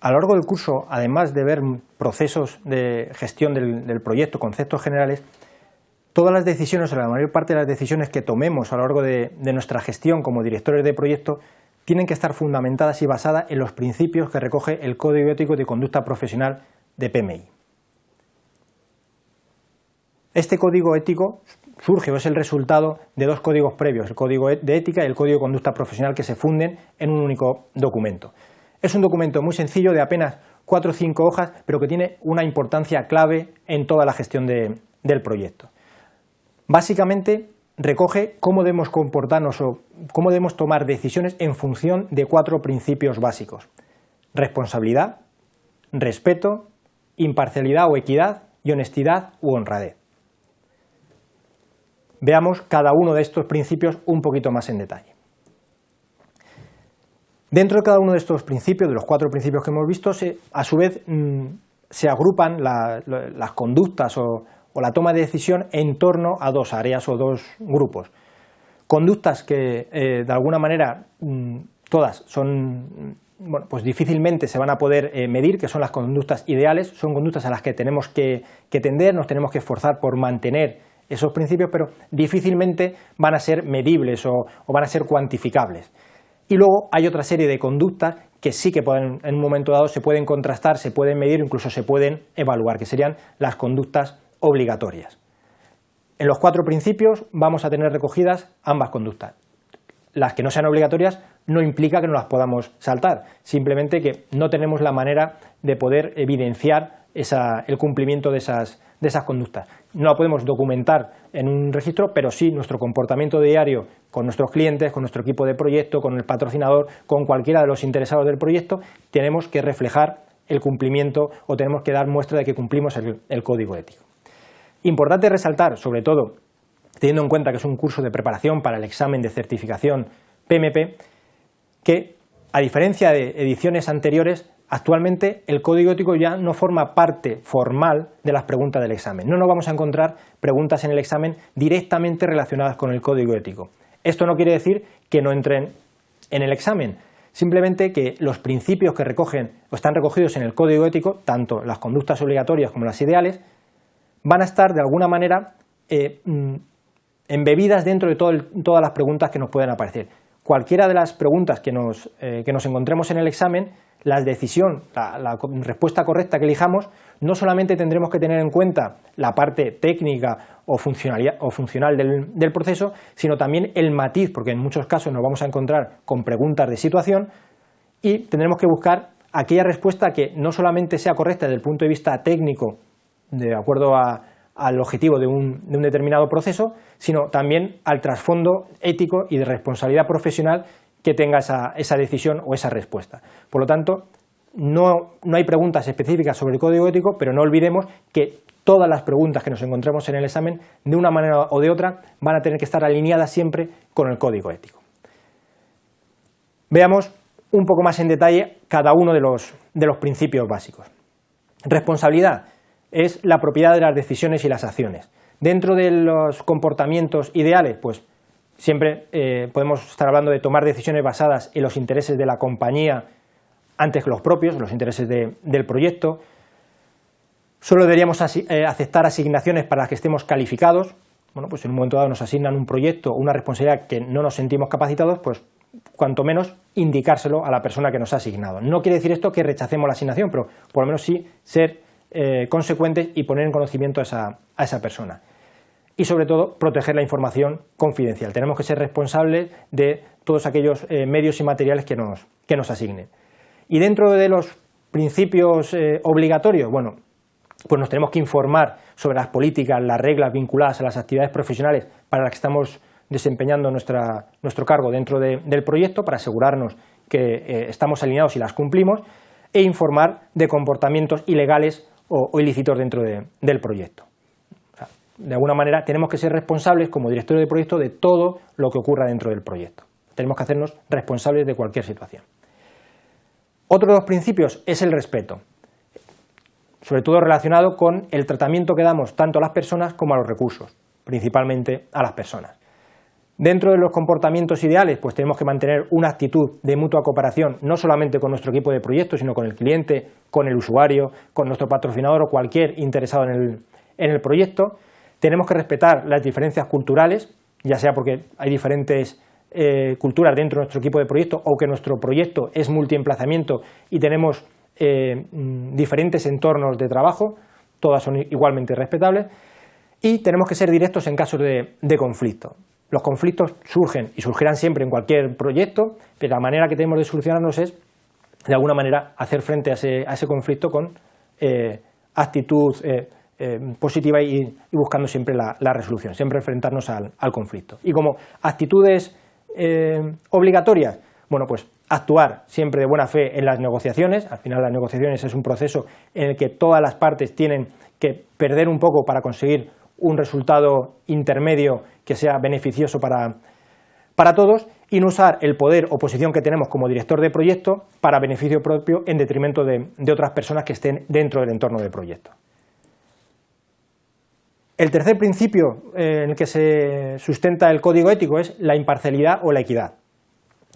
A lo largo del curso, además de ver procesos de gestión del proyecto, conceptos generales, todas las decisiones o la mayor parte de las decisiones que tomemos a lo largo de nuestra gestión como directores de proyecto tienen que estar fundamentadas y basadas en los principios que recoge el Código Ético de Conducta Profesional de PMI. Este código ético surge o es el resultado de dos códigos previos, el Código de Ética y el Código de Conducta Profesional, que se funden en un único documento. Es un documento muy sencillo, de apenas 4 o 5 hojas, pero que tiene una importancia clave en toda la gestión del proyecto. Básicamente recoge cómo debemos comportarnos o cómo debemos tomar decisiones en función de 4 principios básicos: responsabilidad, respeto, imparcialidad o equidad y honestidad u honradez. Veamos cada uno de estos principios un poquito más en detalle. Dentro de cada uno de estos principios, de los 4 principios que hemos visto, a su vez se agrupan las conductas o la toma de decisión en torno a 2 áreas o 2 grupos. Conductas que de alguna manera todas son, pues difícilmente se van a poder medir, que son las conductas ideales, son conductas a las que tenemos que tender, nos tenemos que esforzar por mantener esos principios, pero difícilmente van a ser medibles o van a ser cuantificables. Y luego hay otra serie de conductas que sí que pueden, en un momento dado se pueden contrastar, se pueden medir, incluso se pueden evaluar, que serían las conductas obligatorias. En los 4 principios vamos a tener recogidas ambas conductas. Las que no sean obligatorias no implica que no las podamos saltar, simplemente que no tenemos la manera de poder evidenciar el cumplimiento de esas conductas. No la podemos documentar en un registro, pero sí nuestro comportamiento diario con nuestros clientes, con nuestro equipo de proyecto, con el patrocinador, con cualquiera de los interesados del proyecto, tenemos que reflejar el cumplimiento o tenemos que dar muestra de que cumplimos el código ético. Importante resaltar, sobre todo teniendo en cuenta que es un curso de preparación para el examen de certificación PMP, que a diferencia de ediciones anteriores, actualmente el código ético ya no forma parte formal de las preguntas del examen. No nos vamos a encontrar preguntas en el examen directamente relacionadas con el código ético. Esto no quiere decir que no entren en el examen, simplemente que los principios que recogen o están recogidos en el código ético, tanto las conductas obligatorias como las ideales, van a estar de alguna manera embebidas dentro de todas las preguntas que nos pueden aparecer. Cualquiera de las preguntas que nos encontremos en el examen, la decisión, la respuesta correcta que elijamos, no solamente tendremos que tener en cuenta la parte técnica o funcional del proceso, sino también el matiz, porque en muchos casos nos vamos a encontrar con preguntas de situación y tendremos que buscar aquella respuesta que no solamente sea correcta desde el punto de vista técnico, de acuerdo al objetivo de un determinado proceso, sino también al trasfondo ético y de responsabilidad profesional que tenga esa decisión o esa respuesta. Por lo tanto, no hay preguntas específicas sobre el código ético, pero no olvidemos que todas las preguntas que nos encontremos en el examen, de una manera o de otra, van a tener que estar alineadas siempre con el código ético. Veamos un poco más en detalle cada uno de los principios básicos. Responsabilidad es la propiedad de las decisiones y las acciones. Dentro de los comportamientos ideales, pues siempre podemos estar hablando de tomar decisiones basadas en los intereses de la compañía antes que los propios, los intereses del proyecto. Solo deberíamos aceptar asignaciones para las que estemos calificados. Bueno, pues en un momento dado nos asignan un proyecto o una responsabilidad que no nos sentimos capacitados, pues cuanto menos indicárselo a la persona que nos ha asignado. No quiere decir esto que rechacemos la asignación, pero por lo menos sí ser consecuentes y poner en conocimiento a esa persona. Y sobre todo proteger la información confidencial. Tenemos que ser responsables de todos aquellos medios y materiales que nos asignen. Y dentro de los principios obligatorios, bueno, pues nos tenemos que informar sobre las políticas, las reglas vinculadas a las actividades profesionales para las que estamos desempeñando nuestro cargo dentro del proyecto, para asegurarnos que estamos alineados y las cumplimos, e informar de comportamientos ilegales o ilícitos dentro del proyecto. O sea, de alguna manera tenemos que ser responsables como directores de proyecto de todo lo que ocurra dentro del proyecto. Tenemos que hacernos responsables de cualquier situación. Otro de los principios es el respeto, sobre todo relacionado con el tratamiento que damos tanto a las personas como a los recursos, principalmente a las personas. Dentro de los comportamientos ideales, pues tenemos que mantener una actitud de mutua cooperación, no solamente con nuestro equipo de proyecto, sino con el cliente, con el usuario, con nuestro patrocinador o cualquier interesado en el proyecto. Tenemos que respetar las diferencias culturales, ya sea porque hay diferentes culturas dentro de nuestro equipo de proyecto o que nuestro proyecto es multiemplazamiento y tenemos diferentes entornos de trabajo, todas son igualmente respetables, y tenemos que ser directos en casos de conflicto. Los conflictos surgen y surgirán siempre en cualquier proyecto, pero la manera que tenemos de solucionarlos es, de alguna manera, hacer frente a ese conflicto con actitud positiva y buscando siempre la resolución, siempre enfrentarnos al conflicto. Y como actitudes obligatorias, bueno, pues actuar siempre de buena fe en las negociaciones. Al final las negociaciones es un proceso en el que todas las partes tienen que perder un poco para conseguir un resultado intermedio que sea beneficioso para todos, y no usar el poder o posición que tenemos como director de proyecto para beneficio propio en detrimento de otras personas que estén dentro del entorno del proyecto. El tercer principio en el que se sustenta el código ético es la imparcialidad o la equidad.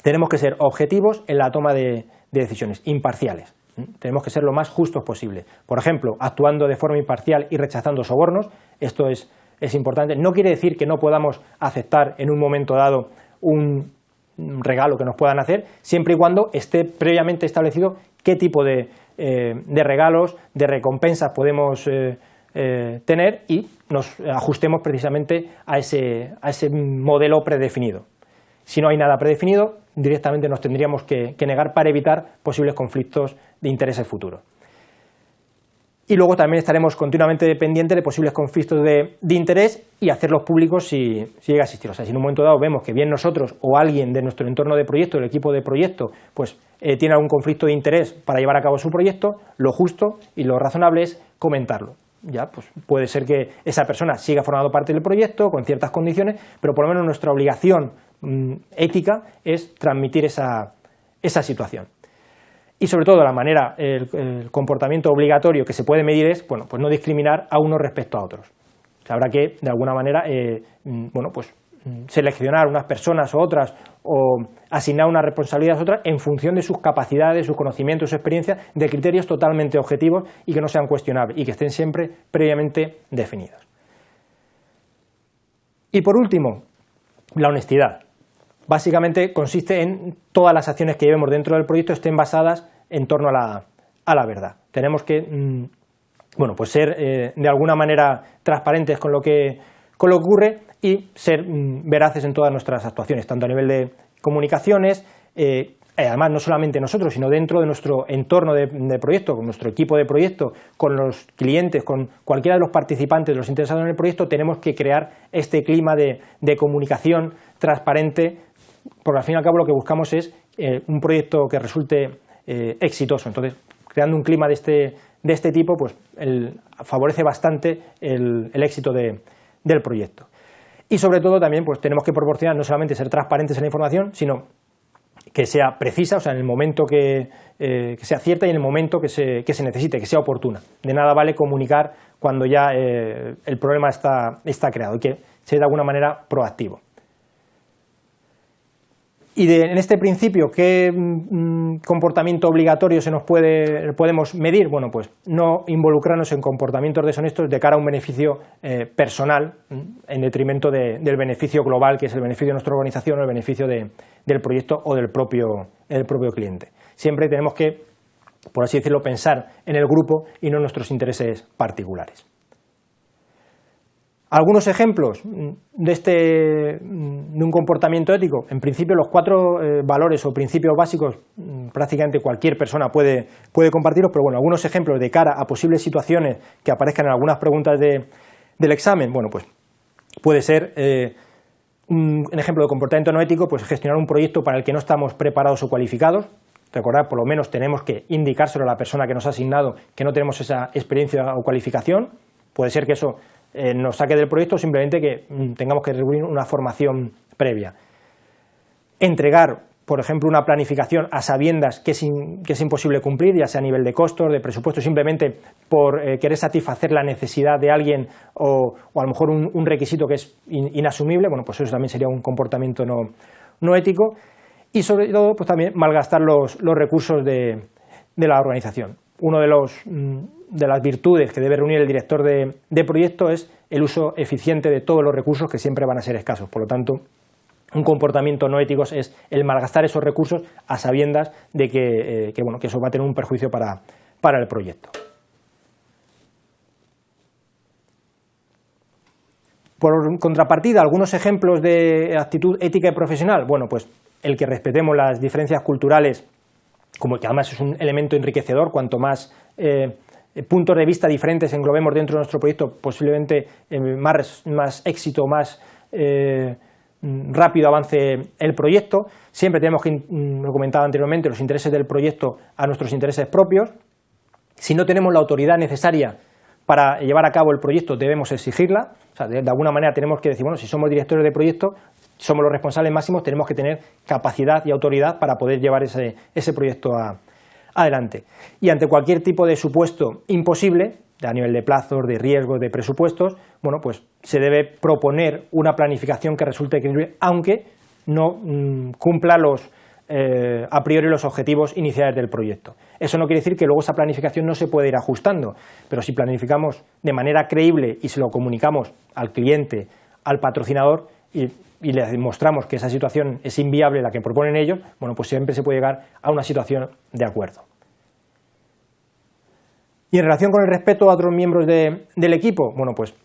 Tenemos que ser objetivos en la toma de decisiones, imparciales. Tenemos que ser lo más justos posible. Por ejemplo, actuando de forma imparcial y rechazando sobornos. Esto es importante. No quiere decir que no podamos aceptar en un momento dado un regalo que nos puedan hacer, siempre y cuando esté previamente establecido qué tipo de regalos, de recompensas podemos tener y nos ajustemos precisamente a ese modelo predefinido. Si no hay nada predefinido, directamente nos tendríamos que negar para evitar posibles conflictos de intereses futuros. Y luego también estaremos continuamente pendientes de posibles conflictos de interés y hacerlos públicos si llega a existir. O sea, si en un momento dado vemos que bien nosotros o alguien de nuestro entorno de proyecto, el equipo de proyecto, pues tiene algún conflicto de interés para llevar a cabo su proyecto, lo justo y lo razonable es comentarlo. Ya, pues puede ser que esa persona siga formando parte del proyecto con ciertas condiciones, pero por lo menos nuestra obligación ética es transmitir esa situación. Y sobre todo el comportamiento obligatorio que se puede medir es, bueno, pues no discriminar a unos respecto a otros. O sea, habrá que, de alguna manera, seleccionar unas personas o otras o asignar unas responsabilidades a otras en función de sus capacidades, sus conocimientos, su experiencia, de criterios totalmente objetivos y que no sean cuestionables y que estén siempre previamente definidos. Y por último, la honestidad. Básicamente consiste en todas las acciones que llevemos dentro del proyecto estén basadas en torno a la verdad. Tenemos que pues ser de alguna manera transparentes con lo que ocurre y ser veraces en todas nuestras actuaciones, tanto a nivel de comunicaciones, además no solamente nosotros, sino dentro de nuestro entorno de proyecto, con nuestro equipo de proyecto, con los clientes, con cualquiera de los participantes, de los interesados en el proyecto, tenemos que crear este clima de comunicación transparente, porque al fin y al cabo lo que buscamos es un proyecto que resulte exitoso. Entonces, creando un clima de este tipo, pues favorece bastante el éxito del proyecto. Y sobre todo también pues tenemos que proporcionar no solamente ser transparentes en la información, sino que sea precisa, o sea, en el momento que sea cierta y en el momento que se necesite, que sea oportuna. De nada vale comunicar cuando ya el problema está creado y que sea de alguna manera proactivo. Y en este principio, ¿qué comportamiento obligatorio podemos medir? Bueno, pues no involucrarnos en comportamientos deshonestos de cara a un beneficio personal en detrimento del beneficio global, que es el beneficio de nuestra organización o el beneficio del proyecto o del propio cliente. Siempre tenemos que, por así decirlo, pensar en el grupo y no en nuestros intereses particulares. Algunos ejemplos de un comportamiento ético. En principio, los 4 valores o principios básicos prácticamente cualquier persona puede compartirlos, pero bueno, algunos ejemplos de cara a posibles situaciones que aparezcan en algunas preguntas del examen. Bueno, pues puede ser un ejemplo de comportamiento no ético, pues gestionar un proyecto para el que no estamos preparados o cualificados. Recordad, por lo menos tenemos que indicárselo a la persona que nos ha asignado que no tenemos esa experiencia o cualificación. Puede ser que eso nos saque del proyecto, simplemente que tengamos que reunir una formación previa. Entregar por ejemplo, una planificación a sabiendas que es imposible cumplir, ya sea a nivel de costos, de presupuesto, simplemente por querer satisfacer la necesidad de alguien o a lo mejor un requisito que es inasumible. Bueno, pues eso también sería un comportamiento no ético. Y sobre todo, pues también malgastar los recursos de la organización. Una de las virtudes que debe reunir el director de proyecto es el uso eficiente de todos los recursos, que siempre van a ser escasos. Por lo tanto, un comportamiento no ético es el malgastar esos recursos a sabiendas de que eso va a tener un perjuicio para el proyecto. Por contrapartida, algunos ejemplos de actitud ética y profesional. Bueno, pues el que respetemos las diferencias culturales, como que además es un elemento enriquecedor, cuanto más puntos de vista diferentes englobemos dentro de nuestro proyecto, posiblemente más éxito, más rápido avance el proyecto. Siempre tenemos que, lo comentaba anteriormente, los intereses del proyecto a nuestros intereses propios. Si no tenemos la autoridad necesaria para llevar a cabo el proyecto, debemos exigirla. O sea, de alguna manera tenemos que decir, bueno, si somos directores de proyecto, somos los responsables máximos, tenemos que tener capacidad y autoridad para poder llevar ese proyecto adelante. Y ante cualquier tipo de supuesto imposible, a nivel de plazos, de riesgos, de presupuestos, bueno, pues se debe proponer una planificación que resulte creíble, aunque no cumpla a priori los objetivos iniciales del proyecto. Eso no quiere decir que luego esa planificación no se pueda ir ajustando, pero si planificamos de manera creíble y se lo comunicamos al cliente, al patrocinador y les demostramos que esa situación es inviable, la que proponen ellos, bueno, pues siempre se puede llegar a una situación de acuerdo. Y en relación con el respeto a otros miembros del equipo, bueno, pues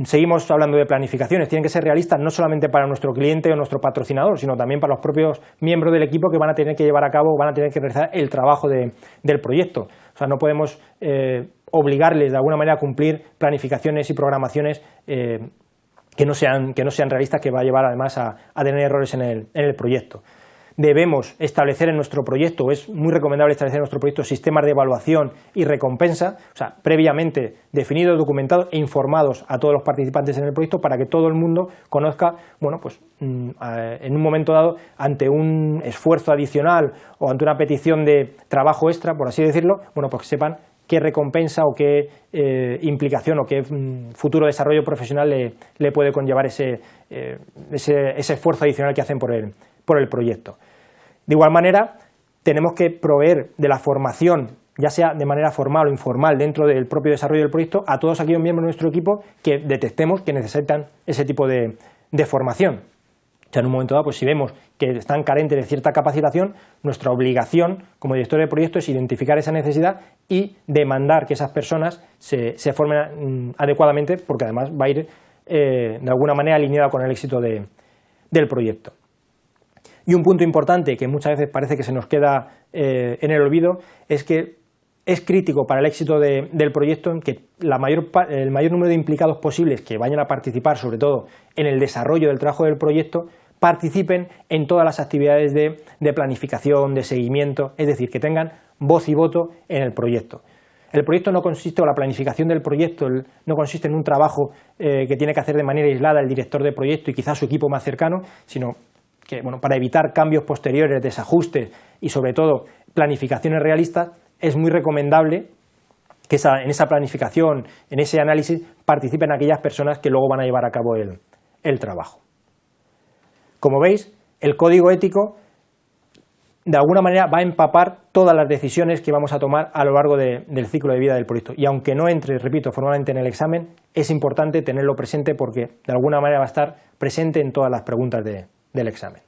seguimos hablando de planificaciones, tienen que ser realistas no solamente para nuestro cliente o nuestro patrocinador, sino también para los propios miembros del equipo que van a tener que llevar a cabo, van a tener que realizar el trabajo del proyecto. O sea, no podemos obligarles de alguna manera a cumplir planificaciones y programaciones que no sean realistas, que va a llevar además a tener errores en el proyecto. Debemos establecer en nuestro proyecto, es muy recomendable establecer en nuestro proyecto sistemas de evaluación y recompensa, o sea, previamente definidos, documentados e informados a todos los participantes en el proyecto para que todo el mundo conozca, bueno, pues en un momento dado, ante un esfuerzo adicional o ante una petición de trabajo extra, por así decirlo, bueno, pues que sepan qué recompensa o qué implicación o qué futuro desarrollo profesional le puede conllevar ese esfuerzo adicional que hacen por el proyecto. De igual manera, tenemos que proveer de la formación, ya sea de manera formal o informal, dentro del propio desarrollo del proyecto, a todos aquellos miembros de nuestro equipo que detectemos que necesitan ese tipo de formación. O sea, en un momento dado, pues si vemos que están carentes de cierta capacitación, nuestra obligación como director de proyecto es identificar esa necesidad y demandar que esas personas se formen adecuadamente, porque además va a ir de alguna manera alineada con el éxito del proyecto. Y un punto importante que muchas veces parece que se nos queda en el olvido es que es crítico para el éxito del proyecto en que el mayor número de implicados posibles que vayan a participar, sobre todo en el desarrollo del trabajo del proyecto, participen en todas las actividades de planificación, de seguimiento, es decir, que tengan voz y voto en el proyecto. El proyecto no consiste, o la planificación del proyecto no consiste en un trabajo que tiene que hacer de manera aislada el director de proyecto y quizás su equipo más cercano, sino que, bueno, para evitar cambios posteriores, desajustes y sobre todo planificaciones realistas, es muy recomendable que en esa planificación, en ese análisis, participen aquellas personas que luego van a llevar a cabo el trabajo. Como veis, el código ético de alguna manera va a empapar todas las decisiones que vamos a tomar a lo largo del ciclo de vida del proyecto. Y aunque no entre, repito, formalmente en el examen, es importante tenerlo presente porque de alguna manera va a estar presente en todas las preguntas del examen.